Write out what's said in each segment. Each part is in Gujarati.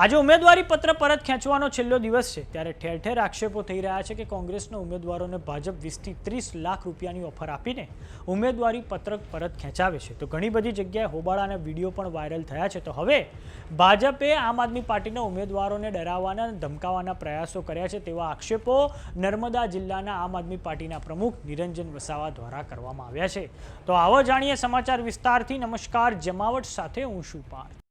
આજે ઉમેદવારી પત્ર પરત ખેંચવાનો છેલ્લો દિવસ છે ત્યારે ઠેર ઠેર આક્ષેપો થઈ રહ્યા છે કે કોંગ્રેસના ઉમેદવારોને ભાજપ 20 થી 30 લાખ રૂપિયાની ઓફર આપીને ઉમેદવારી પત્રક પરત ખેંચાવે છે તો ઘણી બધી જગ્યાએ હોબાળાના વિડીયો પણ વાયરલ થયા છે તો હવે ભાજપે આમ આદમી પાર્ટીના ઉમેદવારોને ડરાવવાના અને ધમકાવવાના પ્રયાસો કર્યા છે તેવા આક્ષેપો નર્મદા જિલ્લાના આમ આદમી પાર્ટીના પ્રમુખ નિરંજન વસાવા દ્વારા કરવામાં આવ્યા છે તો આવો જાણીએ સમાચાર વિસ્તારથી। નમસ્કાર, જમાવટ સાથે હું છું પાર્થ।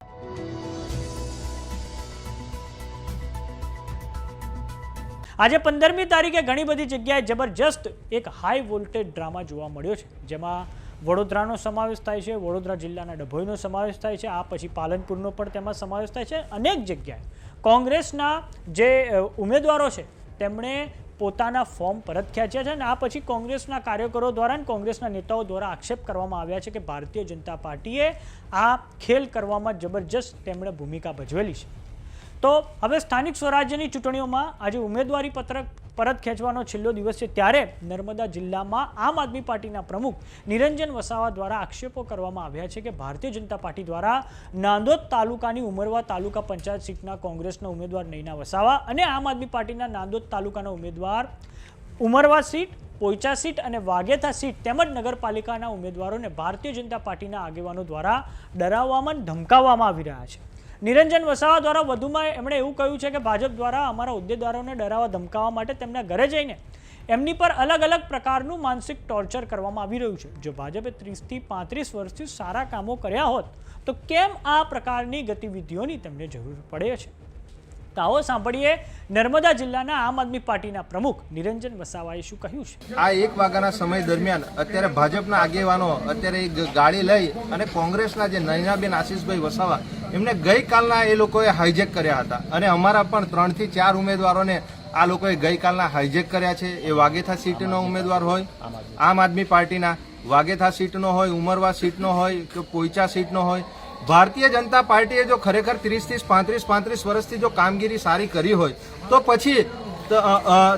આજે 15મી તારીખે ઘણી બધી જગ્યાએ જબરજસ્ત એક હાઈ વોલ્ટેજ ડ્રામા જોવા મળ્યો છે જેમાં વડોદરાનો સમાવેશ થાય છે, વડોદરા જિલ્લાના ડભોઈનો સમાવેશ થાય છે, આ પછી પાલનપુરનો પણ તેમાં સમાવેશ થાય છે। અનેક જગ્યાએ કોંગ્રેસના જે ઉમેદવારો છે તેમણે પોતાના ફોર્મ પરત ખેંચ્યા છે અને આ પછી કોંગ્રેસના કાર્યકરો દ્વારા અને કોંગ્રેસના નેતાઓ દ્વારા આક્ષેપ કરવામાં આવ્યા છે કે ભારતીય જનતા પાર્ટીએ આ ખેલ કરવામાં જબરજસ્ત તેમણે ભૂમિકા ભજવેલી છે। તો હવે સ્થાનિક સ્વરાજ્યની ચૂંટણીઓમાં આજે ઉમેદવારી પત્રક પરત ખેંચવાનો છેલ્લો દિવસ છે ત્યારે નર્મદા જિલ્લામાં આમ આદમી પાર્ટીના પ્રમુખ નિરંજન વસાવા દ્વારા આક્ષેપો કરવામાં આવ્યા છે કે ભારતીય જનતા પાર્ટી દ્વારા નાંદોદ તાલુકાની ઉમરવા તાલુકા પંચાયત સીટના કોંગ્રેસના ઉમેદવાર નૈના વસાવા અને આમ આદમી પાર્ટીના નાંદોદ તાલુકાના ઉમેદવાર ઉમરવા સીટ, પોઈચા સીટ અને વાઘેથા સીટ તેમજ નગરપાલિકાના ઉમેદવારોને ભારતીય જનતા પાર્ટીના આગેવાનો દ્વારા ડરાવવામાં, ધમકાવવામાં આવી રહ્યા છે। નિરંજન વસાવા દ્વારા વધુમાં એમણે એવું કહ્યું છે કે ભાજપ દ્વારા અમારા હોદ્દેદારોને ડરાવવા ધમકાવવા માટે તેમના ઘરે જઈને એમની પર અલગ અલગ પ્રકારનું માનસિક ટોર્ચર કરવામાં આવી રહ્યું છે। જો ભાજપે 30 થી 35 વર્ષથી સારા કામો કર્યા હોત તો કેમ આ પ્રકારની ગતિવિધિઓની તેમને જરૂર પડે છે? તો આવો સાંભળીએ નર્મદા જિલ્લાના આમ આદમી પાર્ટીના પ્રમુખ નિરંજન વસાવાએ શું કહ્યું છે। આ 1 વાગ્યાના સમય દરમિયાન અત્યારે ભાજપના આગેવાનો અત્યારે એક ગાડી લઈ અને કોંગ્રેસના જે નૈનાબેન આશીષભાઈ વસાવા એમને ગઈકાલના એ લોકોએ હાઈજેક કર્યા હતા અને અમારા પણ 3 થી 4 ઉમેદવારોને આ લોકોએ ગઈકાલના હાઈજેક કર્યા છે। એ વાઘેથા સીટનો ઉમેદવાર હોય, આમ આદમી પાર્ટીના વાઘેથા સીટનો હોય, ઉમરવા સીટનો હોય કે પોઈચા સીટનો હોય, ભારતીય જનતા પાર્ટીએ જો ખરેખર 30 થી 35 વર્ષથી જો કામગીરી સારી કરી હોય તો પછી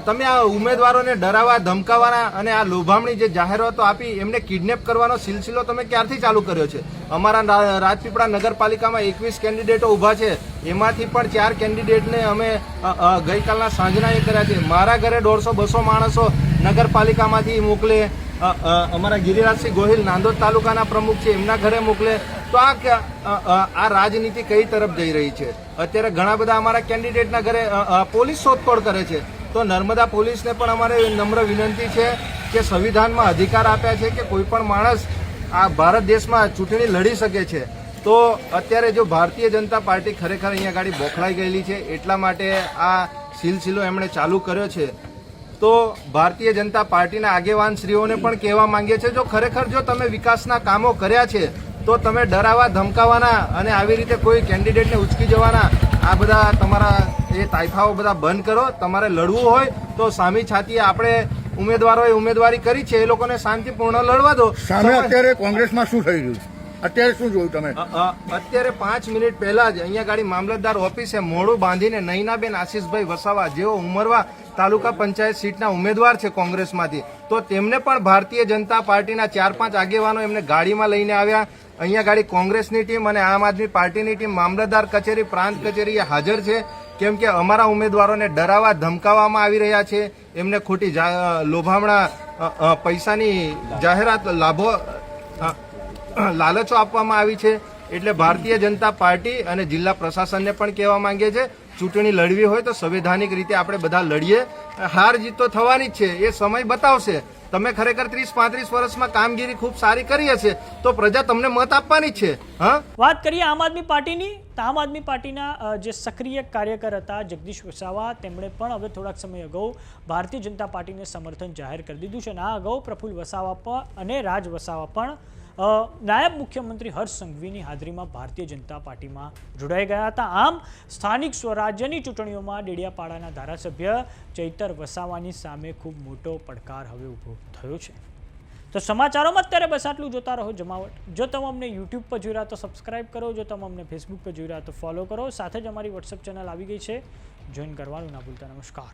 તમે આ ઉમેદવારોને ડરાવવા, ધમકાવવાના અને આ લોભામણી જે જાહેરાતો આપી એમને કિડનેપ કરવાનો સિલસિલો તમે ક્યારથી ચાલુ કર્યો છે? અમારા રાજપીપળા નગરપાલિકામાં 21 કેન્ડિડેટો ઊભા છે, એમાંથી પણ 4 કેન્ડિડેટને અમે ગઈકાલના સાંજના એ કર્યા છે। મારા ઘરે 150-200 માણસો નગરપાલિકામાંથી મોકલે, અમારા ગિરિરાજસિંહ ગોહિલ નાંદોદ તાલુકાના પ્રમુખ છે એમના ઘરે મોકલે, તો આ રાજનીતિ કઈ તરફ જઈ રહી છે? અત્યારે ઘણા બધા અમારા કેન્ડિડેટના ઘરે પોલીસ શોધખોળ કરે છે। તો નર્મદા પોલીસને પણ અમારે નમ્ર વિનંતી છે કે સંવિધાનમાં અધિકાર આપ્યા છે કે કોઈ પણ માણસ આ ભારત દેશમાં ચૂંટણી લડી શકે છે। તો અત્યારે જો ભારતીય જનતા પાર્ટી ખરેખર અહીંયા ગાડી બોખલાઈ ગયેલી છે એટલા માટે આ સિલસિલો એમણે ચાલુ કર્યો છે। તો ભારતીય જનતા પાર્ટીના આગેવાન શ્રીઓને પણ કહેવા માંગીએ છીએ, જો ખરેખર જો તમે વિકાસના કામો કર્યા છે તો તમે ડરાવવા, ધમકાવવાના અને આવી રીતે કોઈ કેન્ડિડેટને ઉચકી જવાના આ બધા તમારા એ તાઇફાઓ બધા બંધ કરો। તમારે લડવું હોય તો સામી છાતીએ આપણે ઉમેદવારોએ ઉમેદવારી કરી છે એ લોકોને શાંતિપૂર્ણ લડવા દો। સામે અત્યારે કોંગ્રેસમાં શું થઈ રહ્યું છે? અત્યારે શું જોયું તમે? અત્યારે 5 મિનિટ પહેલા જ અહીંયા ગાડી મામલતદાર ઓફિસે મોડું બાંધીને નૈનાબેન આશીષભાઈ વસાવા જેઓ ઉમરવા તાલુકા પંચાયત સીટના ઉમેદવાર છે કોંગ્રેસમાંથી, તો તેમને પણ ભારતીય જનતા પાર્ટીના 4-5 આગેવાનો એમને ગાડીમાં લઈને આવ્યા। અહીંયા ગાડી કોંગ્રેસની ટીમ અને આમ આદમી પાર્ટીની ટીમ મામલતદાર કચેરી, પ્રાંત કચેરીએ હાજર છે, કેમ કે અમારા ઉમેદવારોને ડરાવવા, ધમકાવવામાં આવી રહ્યા છે, એમને ખોટી લોભામણા પૈસાની જાહેરાત, લાભો, લાલચો આપવામાં આવી છે। એટલે ભારતીય જનતા પાર્ટી અને જિલ્લા પ્રશાસનને પણ કહેવા માંગે છે, ચૂંટણી લડવી હોય તો સંવૈધાનિક રીતે આપણે બધા લડીએ। હાર જીત તો થવાની જ છે, એ સમય બતાવશે। તમે ખરેખર 30-35 વર્ષમાં કામગીરી ખૂબ સારી કરી હશે તો પ્રજા તમને મત આપવાની જ છે। હા, વાત કરીએ આમ આદમી પાર્ટીની, તો આમ આદમી પાર્ટીના જે સક્રિય કાર્યકર હતા જગદીશ વસાવા તેમણે પણ હવે થોડાક સમય અગાઉ ભારતીય જનતા પાર્ટીને સમર્થન જાહેર કરી દીધું છે અને આ અગાઉ પ્રફુલ્લ વસાવા પણ અને રાજ વસાવા પણ નાયબ મુખ્યમંત્રી હર્ષ સંઘવીની હાજરીમાં ભારતીય જનતા પાર્ટીમાં જોડાઈ ગયા હતા। આમ સ્થાનિક સ્વરાજ્યની ચૂંટણીઓમાં ડેડિયાપાડાના ધારાસભ્ય ચૈતર વસાવાની સામે ખૂબ મોટો પડકાર હવે ઊભો થયો છે। તો સમાચારોમાં અત્યારે બસ આટલું। જોતા રહો જમાવટ। જો તમે અમને યુટ્યુબ પર જોઈ રહ્યા તો સબસ્ક્રાઇબ કરો, જો તમે અમને ફેસબુક પર જોઈ રહ્યા તો ફોલો કરો, સાથે જ અમારી વોટ્સએપ ચેનલ આવી ગઈ છે, જોઈન કરવાનું ના ભૂલતા। નમસ્કાર।